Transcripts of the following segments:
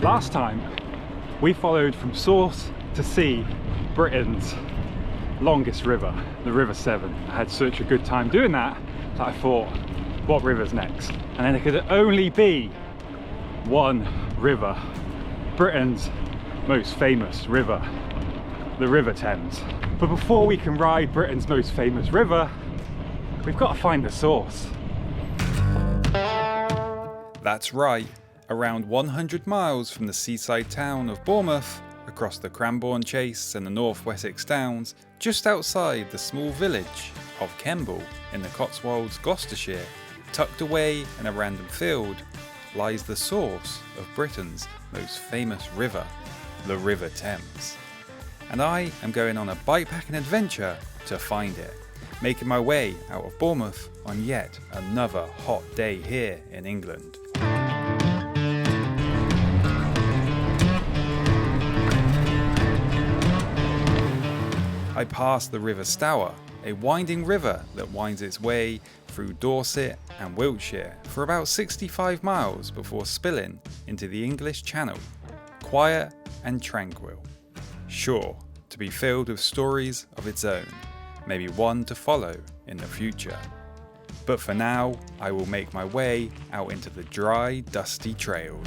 Last time we followed from source to sea Britain's longest river, the River Severn. I had such a good time doing that that I thought, what river's next? And then there could only be one river, Britain's most famous river, the River Thames. But before we can ride Britain's most famous river, we've got to find the source. That's right, around 100 miles from the seaside town of Bournemouth, across the Cranbourne Chase and the North Wessex Downs, just outside the small village of Kemble in the Cotswolds, Gloucestershire, tucked away in a random field, lies the source of Britain's most famous river, the River Thames. And I am going on a bikepacking adventure to find it, making my way out of Bournemouth on yet another hot day here in England. I passed the River Stour, a winding river that winds its way through Dorset and Wiltshire for about 65 miles before spilling into the English Channel, quiet and tranquil, sure to be filled with stories of its own, maybe one to follow in the future. But for now, I will make my way out into the dry, dusty trails.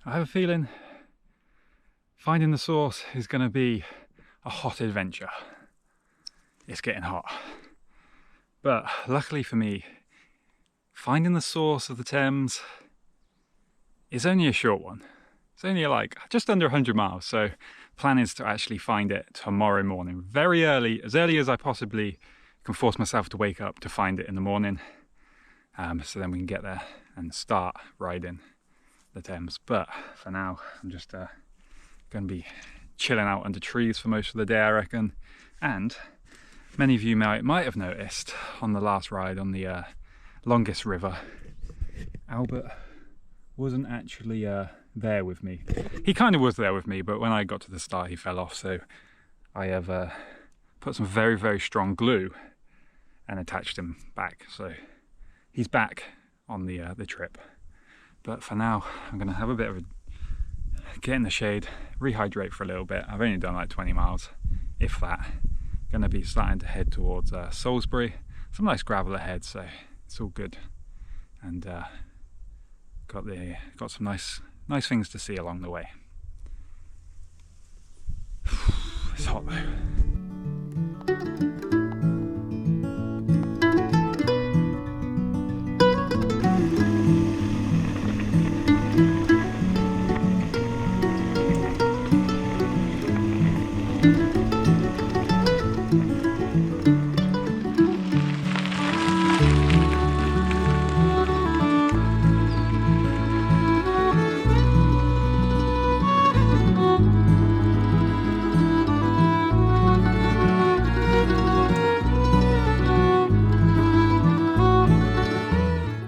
I have a feeling finding the source is going to be a hot adventure. It's getting hot. But luckily for me, finding the source of the Thames is only a short one. It's only like just under 100 miles. So plan is to actually find it tomorrow morning, very early as I possibly can force myself to wake up to find it in the morning. So then we can get there and start riding the Thames. But for now, I'm just going to be chilling out under trees for most of the day, I reckon. And many of you might have noticed on the last ride on the longest river, Albert wasn't actually there with me. He kind of was there with me, but when I got to the start, he fell off. So I have put some very, very strong glue and attached him back. So he's back on the trip. But for now, I'm going to have a bit of a get in the shade, rehydrate for a little bit. I've only done like 20 miles, if that. Going to be starting to head towards Salisbury. Some nice gravel ahead, so it's all good. And got some nice things to see along the way. It's hot though.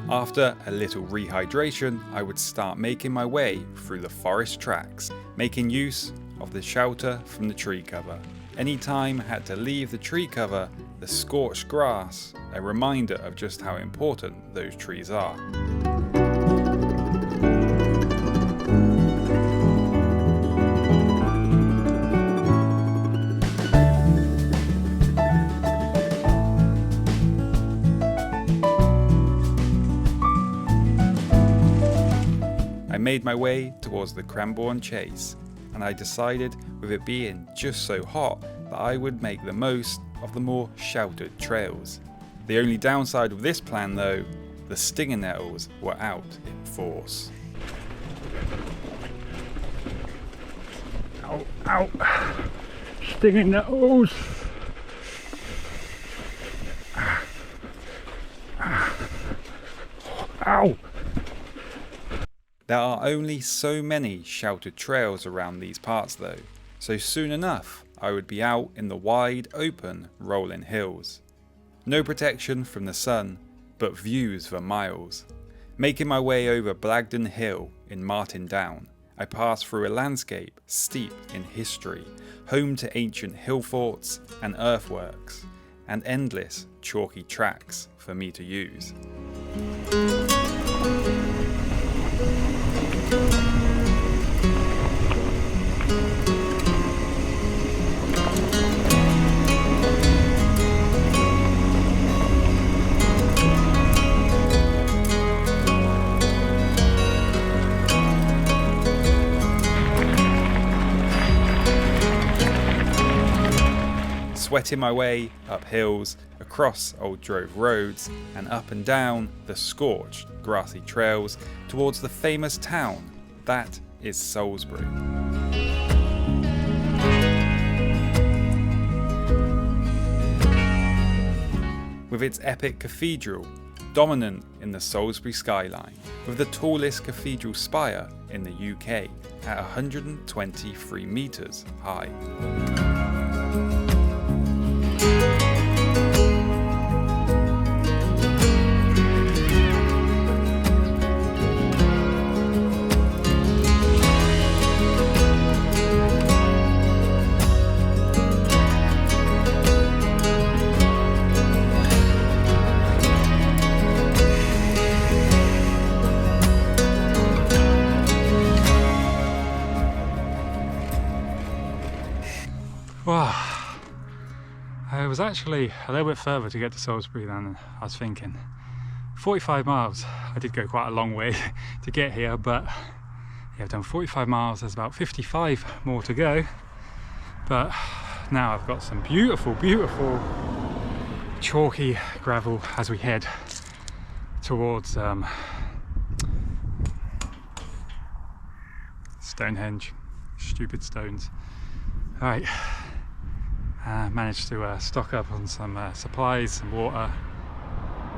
After a little rehydration, I would start making my way through the forest tracks, making use of the shelter from the tree cover. Anytime I had to leave the tree cover, the scorched grass, a reminder of just how important those trees are. I made my way towards the Cranbourne Chase, and I decided, with it being just so hot, that I would make the most of the more sheltered trails. The only downside of this plan though, the stinging nettles were out in force. Ow, ow, stinging nettles. Ow! There are only so many sheltered trails around these parts though, so soon enough I would be out in the wide open rolling hills. No protection from the sun, but views for miles. Making my way over Blagden Hill in Martin Down, I pass through a landscape steep in history, home to ancient hill forts and earthworks, and endless chalky tracks for me to use. Sweating my way up hills, across old drove roads, and up and down the scorched, grassy trails towards the famous town that is Salisbury. With its epic cathedral, dominant in the Salisbury skyline, with the tallest cathedral spire in the UK at 123 metres high. Wow, it was actually a little bit further to get to Salisbury than I was thinking. 45 miles. I did go quite a long way to get here, but yeah, I've done 45 miles. There's about 55 more to go, but now I've got some beautiful, beautiful chalky gravel as we head towards Stonehenge. Stupid stones. All right. Managed to stock up on some supplies, some water.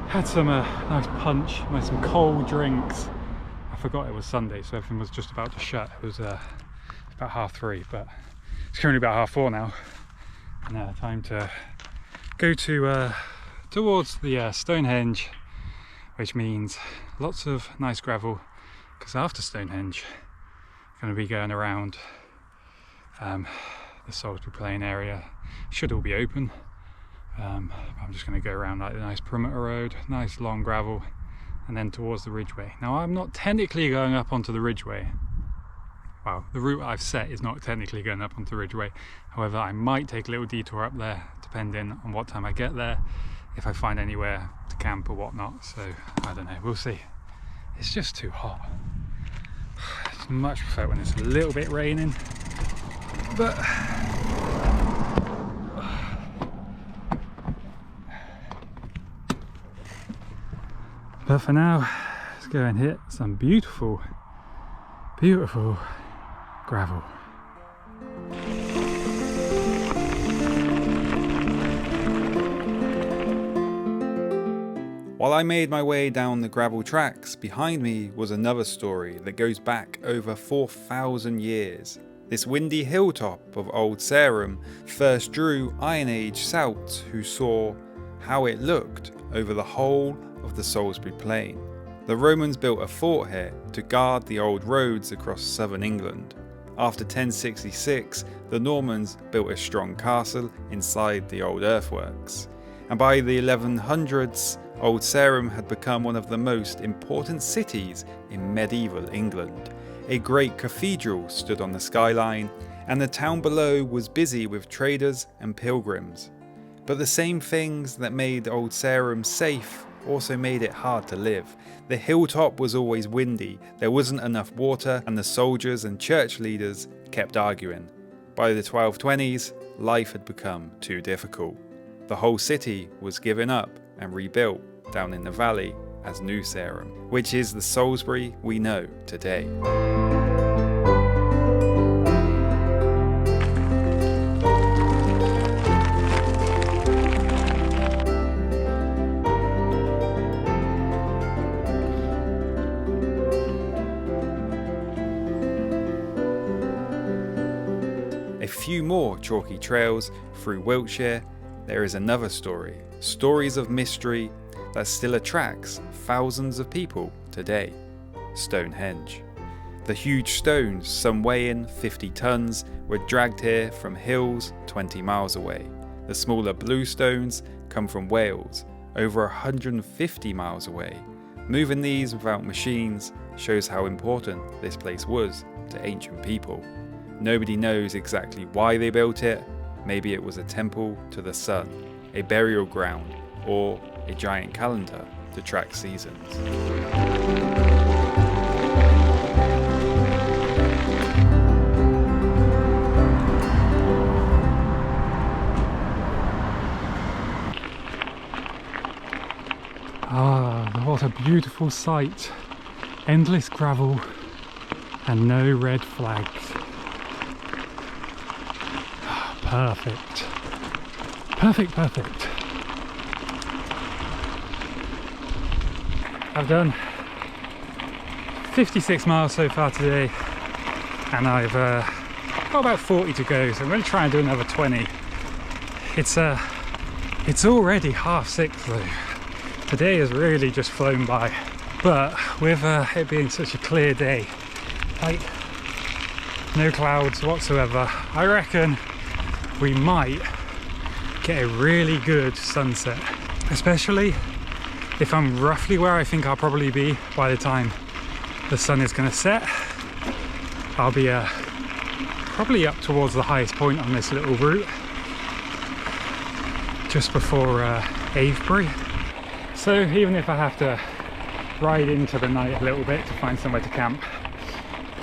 Had some nice punch, made some cold drinks. I forgot it was Sunday, so everything was just about to shut. It was about 3:30, but it's currently about 4:30 now. And time to go to towards the Stonehenge, which means lots of nice gravel, because after Stonehenge I'm going to be going around the Salisbury Plain area. Should all be open. I'm just going to go around like the nice perimeter road, nice long gravel, and then towards the Ridgeway. Now I'm not technically going up onto the Ridgeway. Well, the route I've set is not technically going up onto the Ridgeway. However, I might take a little detour up there depending on what time I get there, if I find anywhere to camp or whatnot. So I don't know, we'll see. It's just too hot. I much prefer when it's a little bit raining, but for now, let's go and hit some beautiful, beautiful gravel. While I made my way down the gravel tracks, behind me was another story that goes back over 4,000 years. This windy hilltop of Old Sarum first drew Iron Age Celts who saw how it looked over the whole of the Salisbury Plain. The Romans built a fort here to guard the old roads across southern England. After 1066, the Normans built a strong castle inside the old earthworks. And by the 1100s, Old Sarum had become one of the most important cities in medieval England. A great cathedral stood on the skyline, and the town below was busy with traders and pilgrims. But the same things that made Old Sarum safe also made it hard to live. The hilltop was always windy, there wasn't enough water, and the soldiers and church leaders kept arguing. By the 1220s, life had become too difficult. The whole city was given up and rebuilt down in the valley as New Sarum, which is the Salisbury we know today. few more chalky trails through Wiltshire, there is another story, stories of mystery that still attracts thousands of people today: Stonehenge. The huge stones, some weighing 50 tons, were dragged here from hills 20 miles away. The smaller blue stones come from Wales, over 150 miles away. Moving these without machines shows how important this place was to ancient people. Nobody knows exactly why they built it. Maybe it was a temple to the sun, a burial ground, or a giant calendar to track seasons. Ah, what a beautiful sight. Endless gravel and no red flags. Perfect. Perfect, perfect. I've done 56 miles so far today, and I've got about 40 to go, so I'm going to try and do another 20. It's already 6:30 though. Today has really just flown by, but with it being such a clear day, like no clouds whatsoever, I reckon we might get a really good sunset, especially if I'm roughly where I think I'll probably be by the time the sun is going to set. I'll be probably up towards the highest point on this little route, just before Avebury. So even if I have to ride into the night a little bit to find somewhere to camp,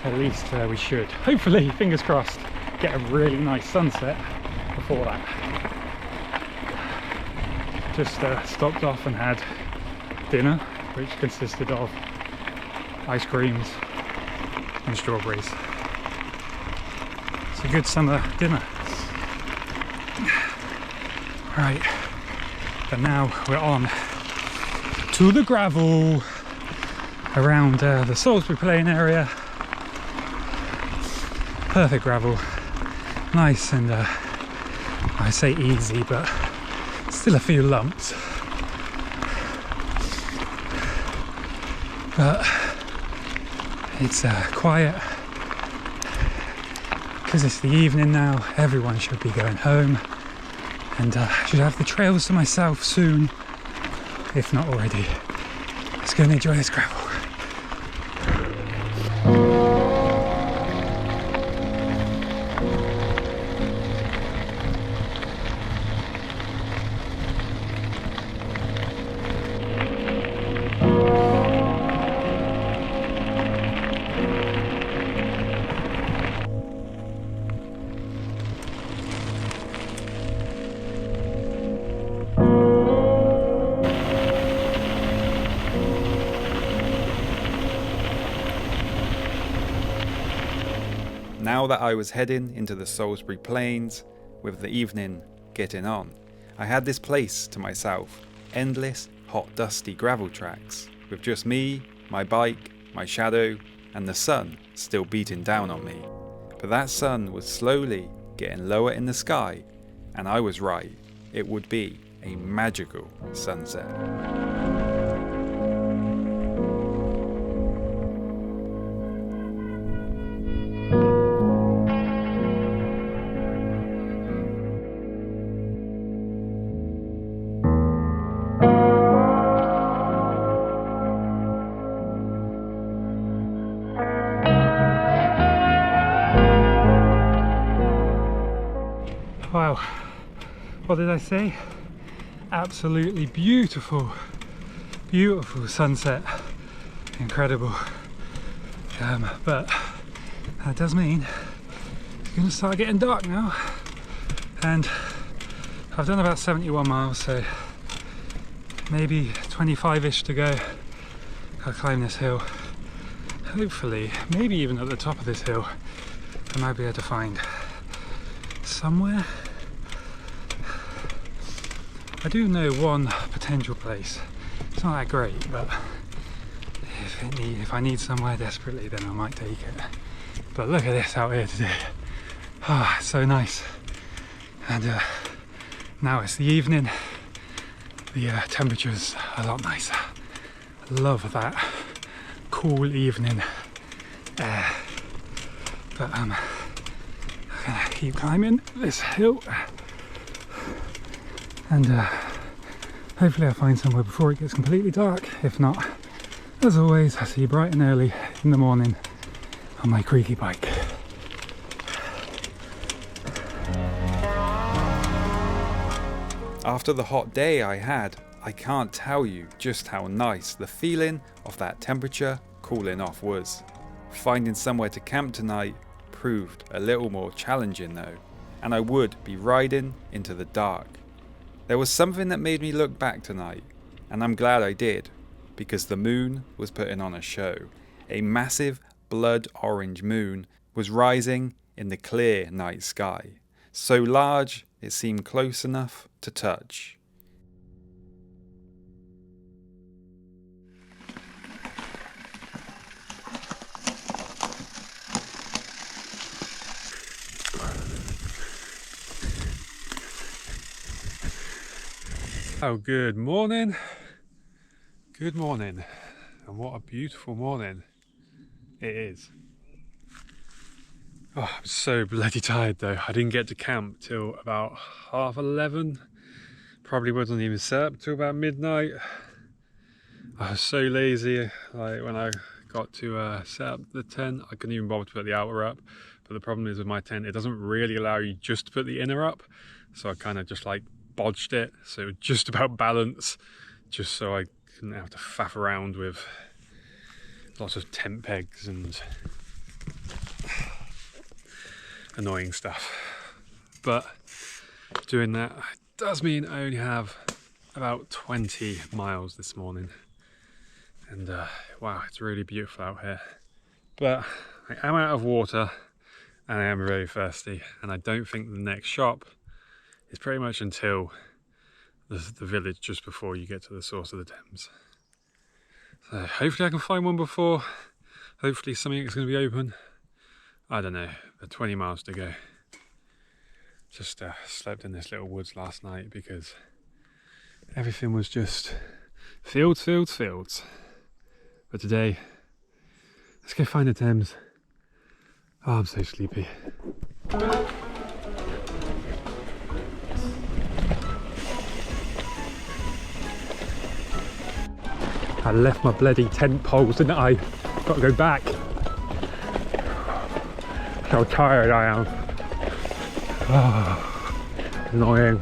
at least we should, hopefully, fingers crossed, get a really nice sunset before that. Just stopped off and had dinner, which consisted of ice creams and strawberries. It's a good summer dinner. Right, but now we're on to the gravel around the Salisbury playing area. Perfect gravel, nice and I say easy, but still a few lumps. But it's quiet because it's the evening now. Everyone should be going home, and I should have the trails to myself soon, if not already. Let's go and enjoy this gravel. Now that I was heading into the Salisbury Plains, with the evening getting on, I had this place to myself, endless, hot, dusty gravel tracks, with just me, my bike, my shadow, and the sun still beating down on me. But that sun was slowly getting lower in the sky, and I was right, it would be a magical sunset. Wow, what did I say? Absolutely beautiful, beautiful sunset, incredible. But that does mean it's going to start getting dark now, and I've done about 71 miles, so maybe 25-ish to go. I'll climb this hill. Hopefully, maybe even at the top of this hill, I might be able to find somewhere. I do know one potential place. It's not that great, but if I need somewhere desperately, then I might take it. But look at this out here today. Ah, so nice. And now it's the evening. The temperature's a lot nicer. I love that cool evening air. But I'm gonna keep climbing this hill, and hopefully I'll find somewhere before it gets completely dark. If not, as always, I'll see you bright and early in the morning on my creaky bike. After the hot day I had, I can't tell you just how nice the feeling of that temperature cooling off was. Finding somewhere to camp tonight proved a little more challenging though, and I would be riding into the dark. There was something that made me look back tonight, and I'm glad I did, because the moon was putting on a show. A massive blood orange moon was rising in the clear night sky, so large it seemed close enough to touch. Oh, good morning. Good morning. And what a beautiful morning it is. Oh, I'm so bloody tired though. I didn't get to camp till about 11:30. Probably wasn't even set up till about midnight. I was so lazy. Like when I got to set up the tent, I couldn't even bother to put the outer up. But the problem is with my tent, it doesn't really allow you just to put the inner up. So I kind of just like bodged it, so it was just about balance, just so I couldn't have to faff around with lots of tent pegs and annoying stuff. But doing that does mean I only have about 20 miles this morning, and wow, it's really beautiful out here. But I am out of water and I am very thirsty, and I don't think the next shop is pretty much until the village just before you get to the source of the Thames. So hopefully I can find one before. Hopefully something is going to be open. I don't know, but 20 miles to go. Just slept in this little woods last night because everything was just fields, fields, fields. But today, let's go find the Thames. Oh, I'm so sleepy. I left my bloody tent poles, didn't I? Got to go back. How tired I am. Oh, annoying.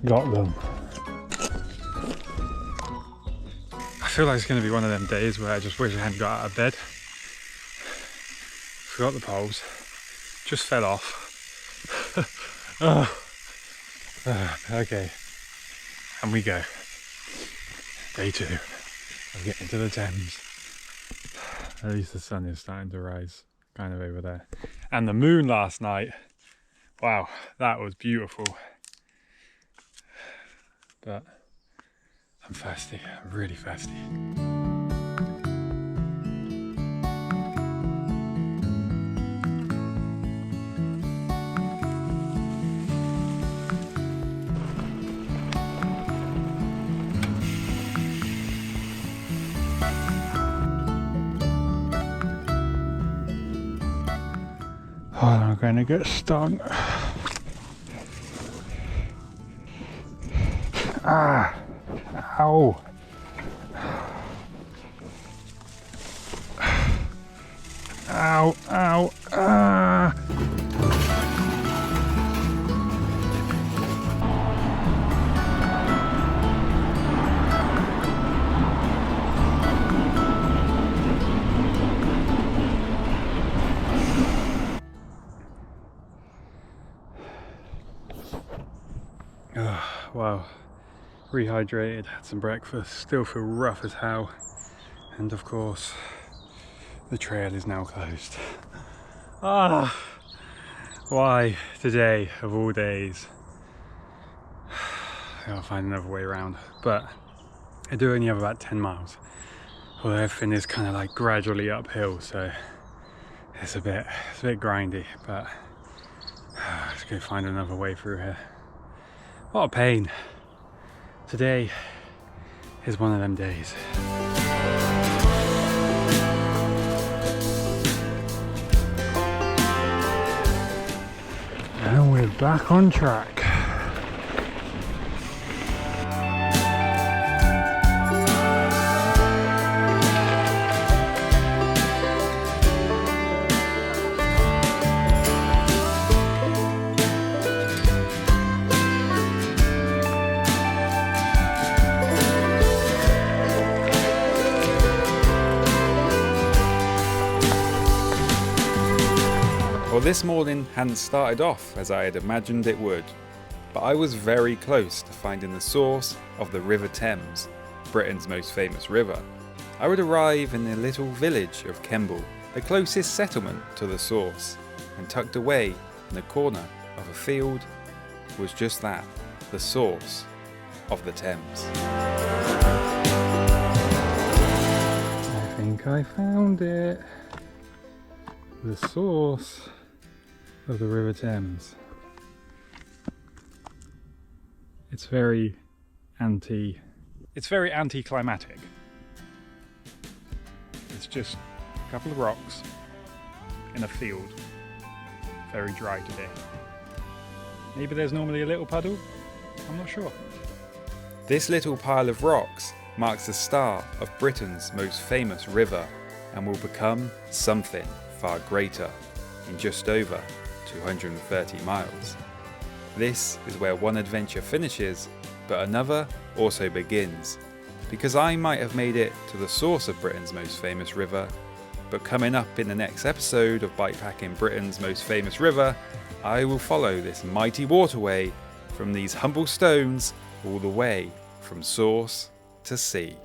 Got them. I feel like it's going to be one of them days where I just wish I hadn't got out of bed. Forgot the poles. Just fell off. Okay. And we go. Day 2 of getting to the Thames. At least the sun is starting to rise kind of over there. And the moon last night, wow, that was beautiful. But I'm thirsty, I'm really thirsty. Oh, I'm going to get stung. Ah, ow. Ow, ow, ah. Wow, rehydrated, had some breakfast, still feel rough as hell, and of course the trail is now closed. Ah, why today of all days? I gotta find another way around, but I do only have about 10 miles, although everything is kind of like gradually uphill, so It's a bit grindy, but let's go find another way through here. What a pain. Today is one of them days. And we're back on track. Well, this morning hadn't started off as I had imagined it would, but I was very close to finding the source of the River Thames, Britain's most famous river. I would arrive in the little village of Kemble, the closest settlement to the source, and tucked away in the corner of a field was just that, the source of the Thames. I think I found it. The source of the River Thames. It's very anticlimactic. It's just a couple of rocks in a field, very dry today. Maybe there's normally a little puddle, I'm not sure. This little pile of rocks marks the start of Britain's most famous river and will become something far greater in just over 230 miles. This is where one adventure finishes, but another also begins, because I might have made it to the source of Britain's most famous river, but coming up in the next episode of Bikepacking Britain's most famous river, I will follow this mighty waterway from these humble stones all the way from source to sea.